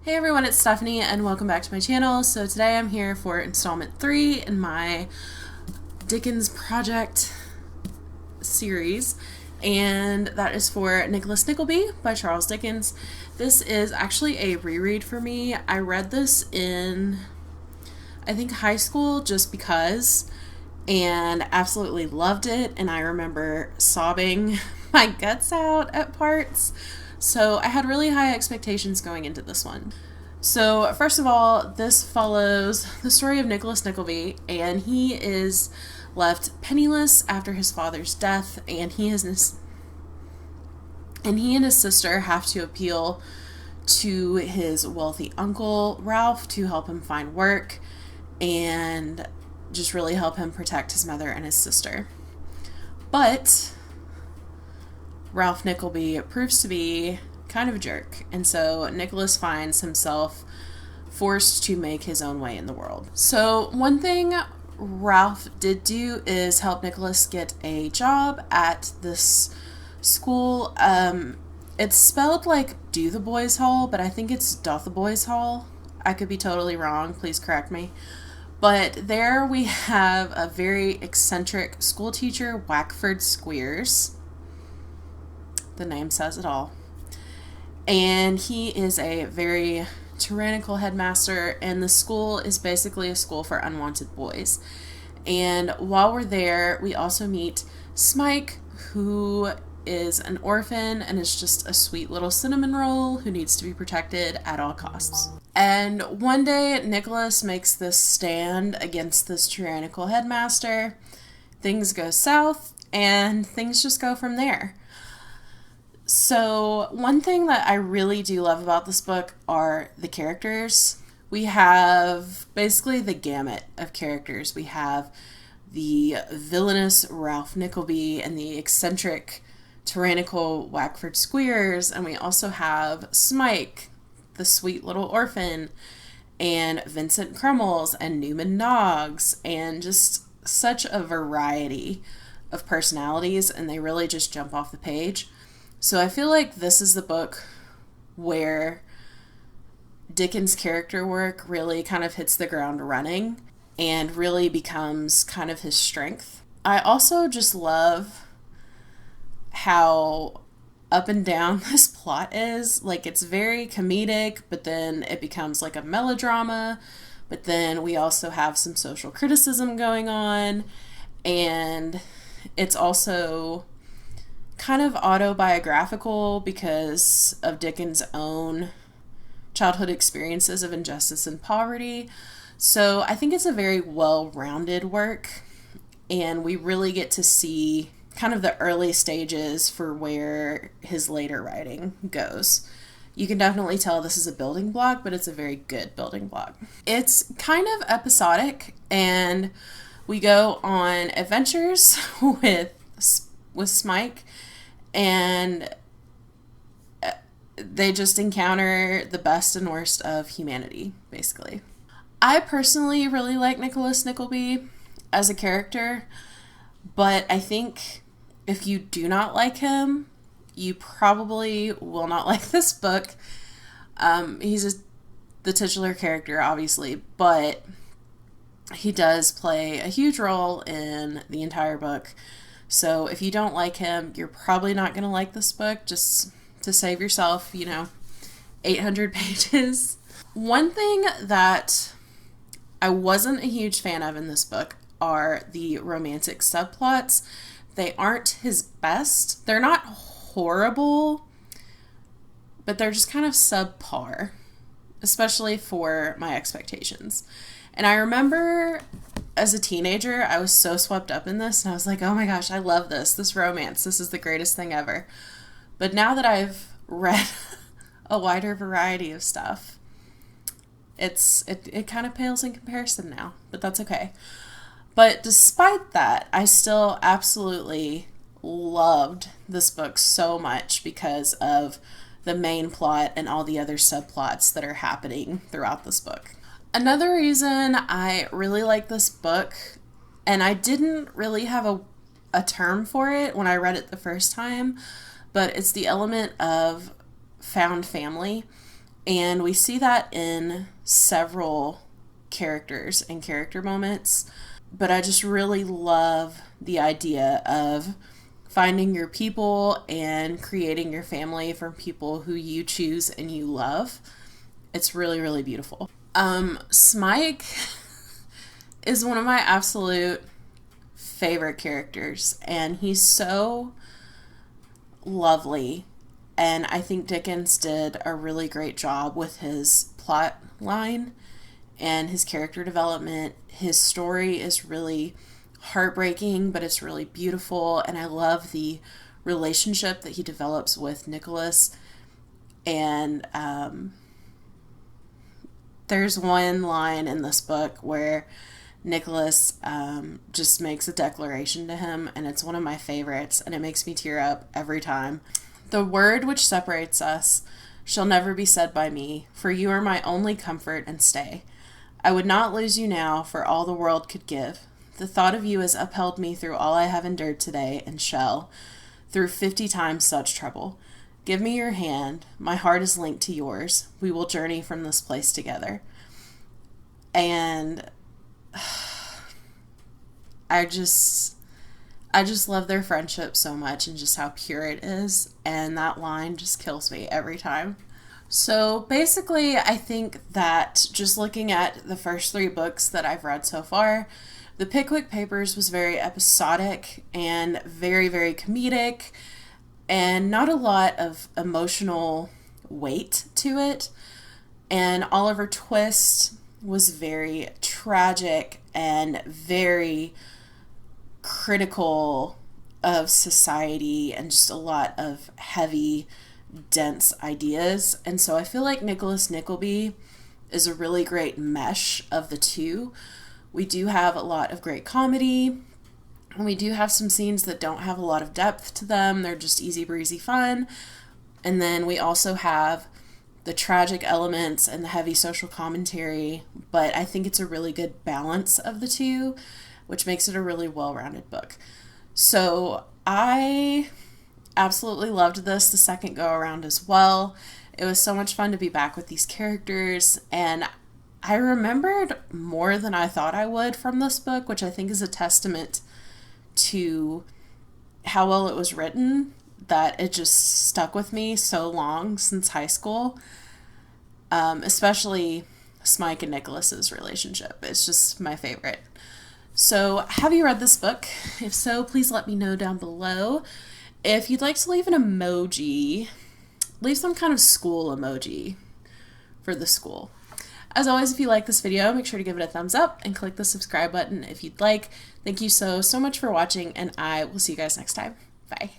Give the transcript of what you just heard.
Hey everyone, it's Stephanie and welcome back to my channel. So today I'm here for installment 3 in my Dickens project series, and that is for Nickleby by Charles Dickens. This is actually a reread for me. I read this in, I think, high school just because, and absolutely loved it, and I remember sobbing my guts out at parts. So I had really high expectations going into this one. So first of all, this follows the story of Nicholas Nickleby, and he is left penniless after his father's death, and he and his sister have to appeal to his wealthy uncle Ralph to help him find work and just really help him protect his mother and his sister. But Ralph Nickleby proves to be kind of a jerk, and so Nicholas finds himself forced to make his own way in the world. So one thing Ralph did do is help Nicholas get a job at this school. It's spelled like Do the Boys Hall, but I think it's Doth the Boys Hall. I could be totally wrong, please correct me. But there we have a very eccentric school teacher, Wackford Squeers. The name says it all. And he is a very tyrannical headmaster, and the school is basically a school for unwanted boys. And while we're there, we also meet Smike, who is an orphan and is just a sweet little cinnamon roll who needs to be protected at all costs. And one day, Nicholas makes this stand against this tyrannical headmaster. Things go south, and things just go from there. So one thing that I really do love about this book are the characters. We have basically the gamut of characters. We have the villainous Ralph Nickleby and the eccentric tyrannical Wackford Squeers, and we also have Smike, the sweet little orphan, and Vincent Crummles and Newman Noggs, and just such a variety of personalities, and they really just jump off the page. So I feel like this is the book where Dickens' character work really kind of hits the ground running and really becomes kind of his strength. I also just love how up and down this plot is. Like, it's very comedic, but then it becomes like a melodrama, but then we also have some social criticism going on, and it's also kind of autobiographical because of Dickens' own childhood experiences of injustice and poverty. So I think it's a very well-rounded work, and we really get to see kind of the early stages for where his later writing goes. You can definitely tell this is a building block, but it's a very good building block. It's kind of episodic, and we go on adventures with Smike, and they just encounter the best and worst of humanity, basically. I personally really like Nicholas Nickleby as a character, but I think if you do not like him, you probably will not like this book. He's the titular character, obviously, but he does play a huge role in the entire book. So if you don't like him, you're probably not going to like this book, just to save yourself, 800 pages. One thing that I wasn't a huge fan of in this book are the romantic subplots. They aren't his best. They're not horrible, but they're just kind of subpar, especially for my expectations. And I remember as a teenager, I was so swept up in this, and I was like, oh my gosh, I love this romance. This is the greatest thing ever. But now that I've read a wider variety of stuff, it kind of pales in comparison now, but that's okay. But despite that, I still absolutely loved this book so much because of the main plot and all the other subplots that are happening throughout this book. Another reason I really like this book, and I didn't really have a term for it when I read it the first time, but it's the element of found family. And we see that in several characters and character moments. But I just really love the idea of finding your people and creating your family from people who you choose and you love. It's really, really beautiful. Smike is one of my absolute favorite characters, and he's so lovely. And I think Dickens did a really great job with his plot line and his character development. His story is really heartbreaking, but it's really beautiful, and I love the relationship that he develops with Nicholas. And there's one line in this book where Nicholas just makes a declaration to him, and it's one of my favorites, and it makes me tear up every time. "The word which separates us shall never be said by me, for you are my only comfort and stay. I would not lose you now for all the world could give. The thought of you has upheld me through all I have endured today, and shall, through 50 times such trouble. Give me your hand. My heart is linked to yours. We will journey from this place together." And I just love their friendship so much and just how pure it is. And that line just kills me every time. So basically, I think that just looking at the first 3 books that I've read so far, the Pickwick Papers was very episodic and very, very comedic, and not a lot of emotional weight to it. And Oliver Twist was very tragic and very critical of society and just a lot of heavy, dense ideas. And so I feel like Nicholas Nickleby is a really great mesh of the two. We do have a lot of great comedy, and we do have some scenes that don't have a lot of depth to them. They're just easy breezy fun. And then we also have the tragic elements and the heavy social commentary, but I think it's a really good balance of the two, which makes it a really well-rounded book. So I absolutely loved this the second go around as well. It was so much fun to be back with these characters, and I remembered more than I thought I would from this book, which I think is a testament to how well it was written, that it just stuck with me so long since high school, especially Smike and Nicholas's relationship. It's just my favorite. So have you read this book? If so, please let me know down below. If you'd like to leave an emoji, leave some kind of school emoji for the school. As always, if you like this video, make sure to give it a thumbs up and click the subscribe button if you'd like. Thank you so much for watching, and I will see you guys next time. Bye.